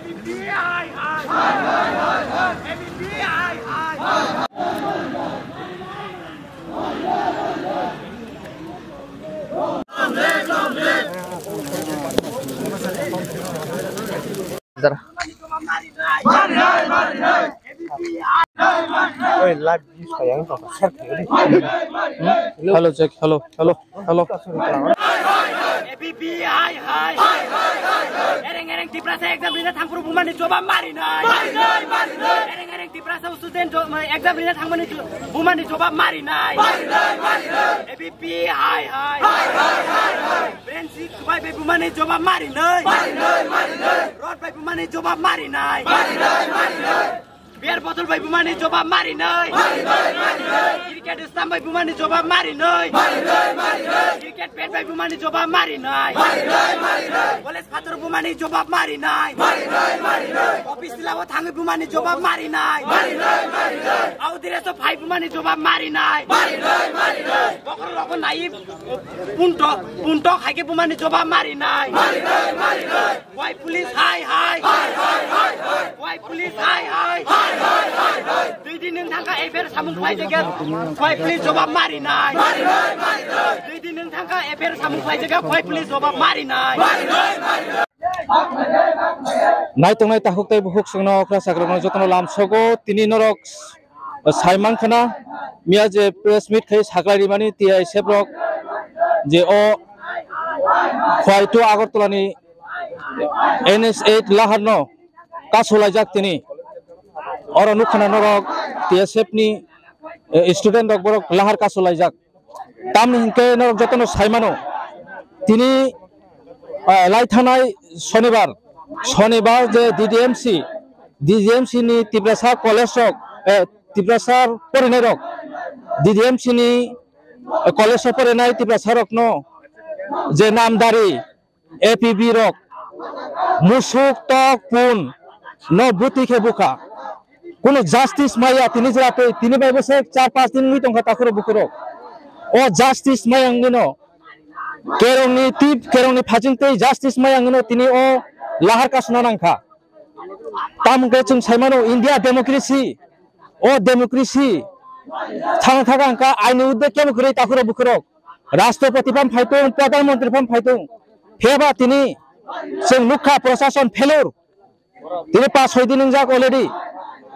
Hello, Jack. Hello. Ereng Tiprasa exam rina thangpuru bumani coba mari nai. Ereng Tiprasa student exam rina thangmani bumani coba mari nai. ABP hai. Branci kubai be bumani coba mari nai. Rod be bumani coba mari nai. Biar botol by bumani coba mari nai. Cricket stamp by bumani coba mari nai. Cricket bat by bumani coba mari nai. Boles fatur bumani coba mari nai. Office lawa thangi bumani coba mari nai. Au dire so phai bumani coba mari nai. Bokor loko nai punto khake bumani coba mari nai. Why police hi. Why police hi. Dui din nung thangka affair samung khai jaga khoi police joba mari nai. Dui din nung thangka affair samung khai jaga khoi police joba mari nai. Nai tongnai tahuk tai buhuk sungno okra sagrano jotono lamsogo tini norok saimang khana mia je press meet khai saklai rimani ti sebrok je o khoi to Agartala ni NS8 laharno kasolajak tini oro nukhana norok TSF ni student rok borok lahar kasolajak tamni hinke norok jotono saimano tini লাইথানাই শনিবার যে DDMC ni Tiprasa college রক Tiprasar পরিণয় রক DDMC ni college পরিণয় Tiprasa রক ন যে নামদারি APB রক মুসুক টক পুন ন বুতিকে বুকা কোন জাস্টিস মাইয়া তিনি জরাতে তিনি বাইবসে 4-5 দিন মি টঙ্কা তাকর বুকুরো ও justice মাইয়াঙ্গিনো kerongni phajingtei justice mayangno tini o lahar kasuna nangkha tamke chung saimano India democracy thang thaga angka aini udde kemo kore takuro bukurok rashtrapati pam phaitung pradhan mantri pam phaitung pheba tini sing nukha prashason failure tini 5-6 din jak already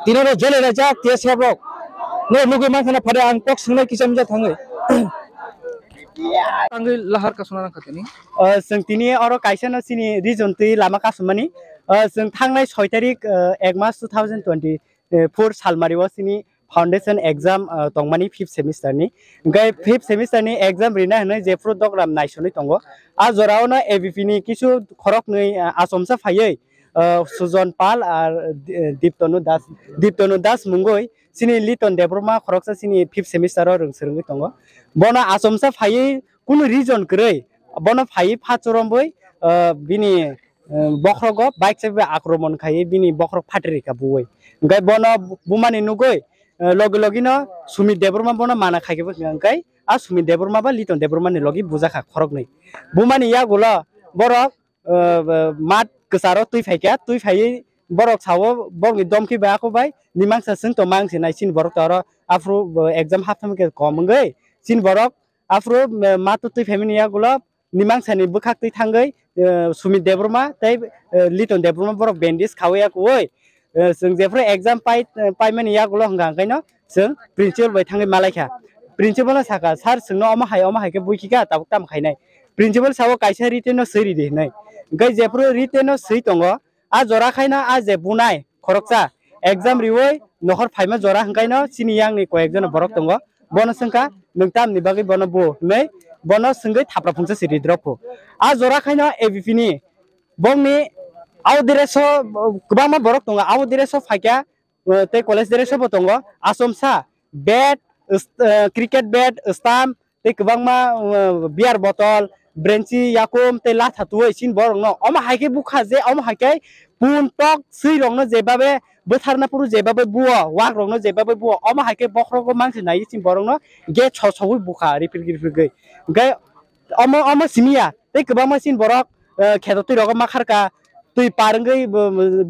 tinoro jele rajak TSF rok no nugi mankhana phare ang tok singnai kisamja thangai Tanggil lahar kasuna khatini जों तिनी अरो Kaisen सिनी region तै लामा कासुमानि जों थांनाय 6 तारिख 1 मार्च 2024 सालमारिव सिनी foundation exam तंगमानि 5th semester नि गय 5th सेमिस्टर नि एग्जाम रिना हनै जे प्रोग्राम नायसनै तंगो आ जरावना ABP नि किछु खरक नै आसमसा फायै सुजन पाल आर दीप्तनु दास मुंगय सिनी लिटन देब्रमा खरकसा सिनी 5th सेमिस्टर रोंसरङै तंगो बना आसमसा फायै कुनु रिजन गरै बना फायै फाचरमबै बिनि बख्रग बाइक से आक्रमण खायै बिनि बख्रग फाटरिका बुयै गय बना बुमानि नुगै लगिनो सुमित देब्रमा बना माना खायबो गय आ सुमित देब्रमा बा लिटन देब्रमा नि लगी बुजाखा खरक नै बुमानि या गोला बरक मात गोसारो तुइ फायै borok sawo borok domki baako bai nimangsa sing to mangsi nai sin borok taro afro exam haftam ke komungai sin borok afro matu tui family ya gulo nimangsa ni bukhak tui thangai sumit debroma tai liton debroma borok bendis khawaya koi sing jefro exam pai mani ya gulo hanga kaino sing principal bai thangai malaikha principal na saka sar singno ama hai ke buikika tabuk tam khainai principal sawo kaisa written no seri de nai gai jefro written no sei tongo a jora khaina a je bunai khoroksa exam riwoi nohor phaima jora hangkaino sini yang ni ko ekjon borok tongo bono singka nungtam ni bagi bono bu nei bono singai thapra phungsa siri dropo a jora khaina ABP ni bongni au direso kubama borok tongo au direso phakya te college direso bo tongo asomsa bat cricket bat stamp te kubangma beer bottle Branci yakum te la thatuoi sin borong no ama haike bukha je ama haike pun tok sui rong no jebabe botharna puru jebabe buo wak rong no jebabe buo ama haike bokhro ko mangsi nai sin borong no ge chhoi bukha ripir gei ama simia te kba ma sin borok khetotui rog ma kharka tui parengei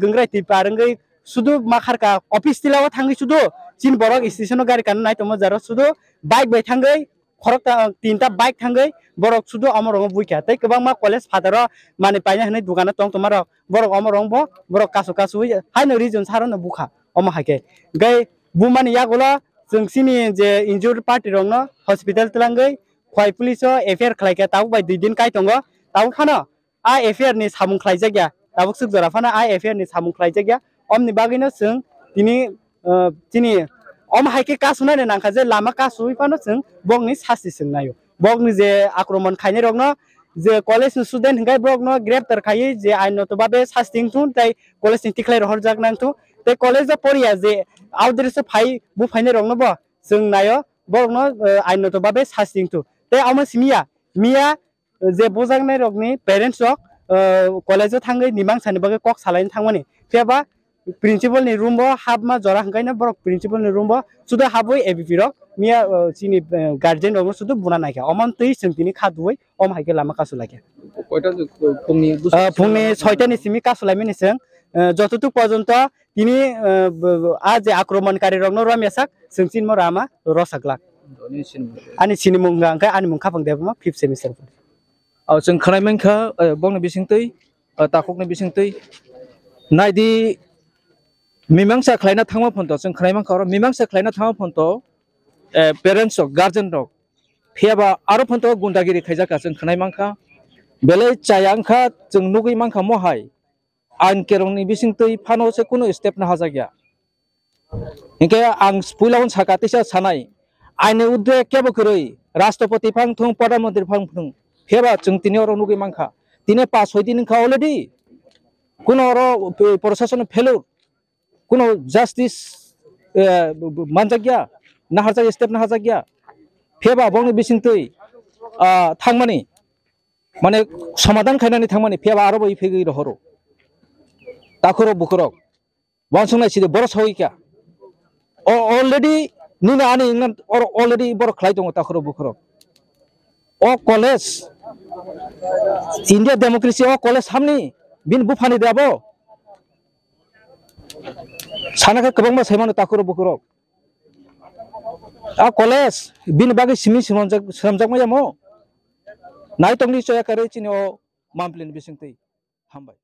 gengrai tui parengei sudu makarka office tilawa thangi sudu chin borok station gari kan nai tomo jaro sudu bike bai thangai khorokta tinta bike thangai borok sudu amorong buikha tei kwbangma college fataro mani paina hne dukana tong tomarok borok amorong bo borok kasu kasu haino region sarono bukha omo haike gai bumani yagola जों सिनि जे injured party rong no hospital tlangai khwai police affair khlaika tabu bai 2 दिन kai tongo tabu phano a affair ni samung khlaijagya tabu suk jora phano a affair ni samung khlaijagya omni bagino जों tini tini om haike kasuna ne nangkha je lama kasui phano जों bogni sasti sungnayo bogni je akromon khaine rong no je college student hingai bog no graftar khai je ainoto babe sasting tun tai college ni tiklai horjak nang tu te college da poriya je outdress phai bu phaine rong no bo जों nayo bog no ainoto babe sasting tu te ama simia mia je bojangnai rokni parents rok college thangai nimang sani bage kok salain thangmani feba principal ni room bo habma jora hangkai na borok principal ni room bo suda haboi ABP rok mia chini guardian rok sudu buna naikha omon tei singtini khadui om haike lama kasulake কয়টা ফংনি phungni 6টা ni simi kasulaimani sing যতটুক পর্যন্ত তিনি আজ যে আক্রমণকারী রং রমেশাক जोंसिन মরামা রসাকলাক ani sini mungga angka ani mungka pangdebma 5th semester जों खोनायमोनखा बंनि बिसिंतै ताखकनि बिसिंतै नायदि मिमांसा खालायना थांमा फन्त जों खोनायमोनखा मिमांसा खालायना थांमा फन्त पेरेन्ट्स गार्जेन रक फेबा आरो फन्त गुन्दागिरि खायजाका जों खोनायमोनखा बेले चायांखा जों नुगैमांखा महाय आं केरंनि बिसिंतै फानोसे कुनु स्टेप ना हाजागिया इनके आं स्पुलावन साकातिसा सानाय आइने उद्रे केबो करै राष्ट्रपति फां थुं प्रधानमंत्री फां थुं फेबा जों तिनि अर नुगैमांखा तिने पास होय दिनखा अलरेडी कुनु अर प्रशासन फेलुर कुनु जस्टिस मानजागिया ना हाजागिया स्टेप ना हाजागिया फेबा बंनि बिसिंतै थांमानि माने समाधान खायनानै थांमानि फेबा आरो बै फेगै रहरो ताखरो बुखरक वानसंनाय सिदे बर सौइका अलरेडी निना आनि इंगन अलरेडी बर खलाय दङ ताखरो बुखरक ओ कलेज इंडिया डेमोक्रेसी ओ कलेज सामनि बिन बुफानि दाबो सानाखा गोबां सायमानो ताखरो बुखरक आ कलेज बिन बागै सिमि सोमजाक मायामो नाय तंनि चया करे चिनो मामप्लिन बिसिंतै हामबाय